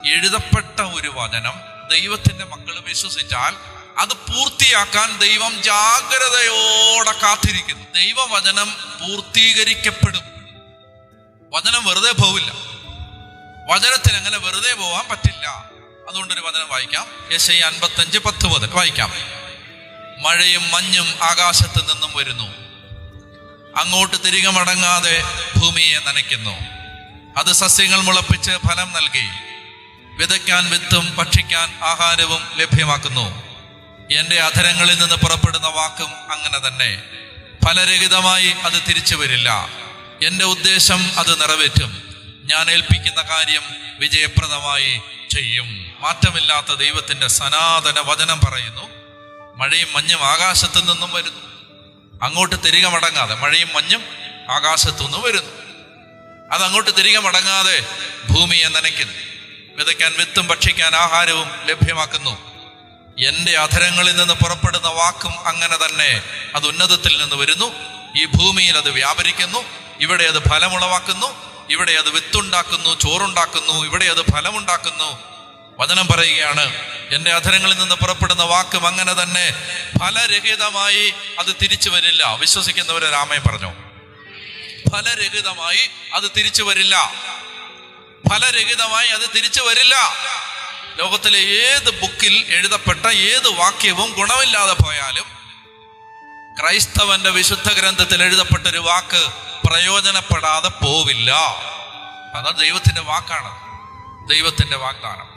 എഴുതപ്പെട്ട ഒരു വചനം ദൈവത്തിന്റെ മക്കൾ വിശ്വസിച്ചാൽ അത് പൂർത്തിയാക്കാൻ ദൈവം ജാഗ്രതയോടെ കാത്തിരിക്കുന്നു. ദൈവവചനം പൂർത്തീകരിക്കപ്പെടും. വചനം വെറുതെ പോവില്ല. വചനത്തിന് അങ്ങനെ വെറുതെ പോവാൻ പറ്റില്ല. അതുകൊണ്ടൊരു വചനം വായിക്കാം. യെശയ്യാ 55:10 മുതൽ വായിക്കാം. മഴയും മഞ്ഞും ആകാശത്ത് നിന്നും വരുന്നു, അങ്ങോട്ട് തിരികെ മടങ്ങാതെ ഭൂമിയെ നനയ്ക്കുന്നു. അത് സസ്യങ്ങൾ മുളപ്പിച്ച് ഫലം നൽകി, വിതയ്ക്കാൻ വിത്തും ഭക്ഷിക്കാൻ ആഹാരവും ലഭ്യമാക്കുന്നു. എൻ്റെ അധരങ്ങളിൽ നിന്ന് പുറപ്പെടുന്ന വാക്കും അങ്ങനെ തന്നെ. ഫലരഹിതമായി അത് തിരിച്ചു വരില്ല. എൻ്റെ ഉദ്ദേശം അത് നിറവേറ്റും. ഞാൻ ഏൽപ്പിക്കുന്ന കാര്യം വിജയപ്രദമായി ചെയ്യും. മാറ്റമില്ലാത്ത ദൈവത്തിന്റെ സനാതന വചനം പറയുന്നു, മഴയും മഞ്ഞും ആകാശത്തു നിന്നും വരുന്നു, അങ്ങോട്ട് തിരികെ മടങ്ങാതെ. മഴയും മഞ്ഞും ആകാശത്തു നിന്നും വരുന്നു, അതങ്ങോട്ട് തിരികെ മടങ്ങാതെ ഭൂമിയെ നനയ്ക്കുന്നു. വിതയ്ക്കാൻ വിത്തും ഭക്ഷിക്കാൻ ആഹാരവും ലഭ്യമാക്കുന്നു. എൻ്റെ അധരങ്ങളിൽ നിന്ന് പുറപ്പെടുന്ന വാക്കും അങ്ങനെ തന്നെ. അത് ഉന്നതത്തിൽ നിന്ന് വരുന്നു, ഈ ഭൂമിയിൽ അത് വ്യാപരിക്കുന്നു. ഇവിടെ അത് ഫലമുളവാക്കുന്നു, ഇവിടെ അത് വിത്തുണ്ടാക്കുന്നു, ചോറുണ്ടാക്കുന്നു, ഇവിടെ അത് ഫലമുണ്ടാക്കുന്നു. വചനം പറയുകയാണ്, എൻ്റെ അധരങ്ങളിൽ നിന്ന് പുറപ്പെടുന്ന വാക്കും അങ്ങനെ തന്നെ. ഫലരഹിതമായി അത് തിരിച്ചു വരില്ല. വിശ്വസിക്കുന്നവരെ ആമേൻ പറഞ്ഞോ. ഫലരഹിതമായി അത് തിരിച്ചു വരില്ല. ഫലരഹിതമായി അത് തിരിച്ചു വരില്ല. ലോകത്തിലെ ഏത് ബുക്കിൽ എഴുതപ്പെട്ട ഏത് വാക്യവും ഗുണമില്ലാതെ പോയാലും ക്രൈസ്തവന്റെ വിശുദ്ധ ഗ്രന്ഥത്തിൽ എഴുതപ്പെട്ടൊരു വാക്ക് പ്രയോജനപ്പെടാതെ പോവില്ല. അത് ദൈവത്തിന്റെ വാക്കാണ്, ദൈവത്തിന്റെ വാഗ്ദാനം.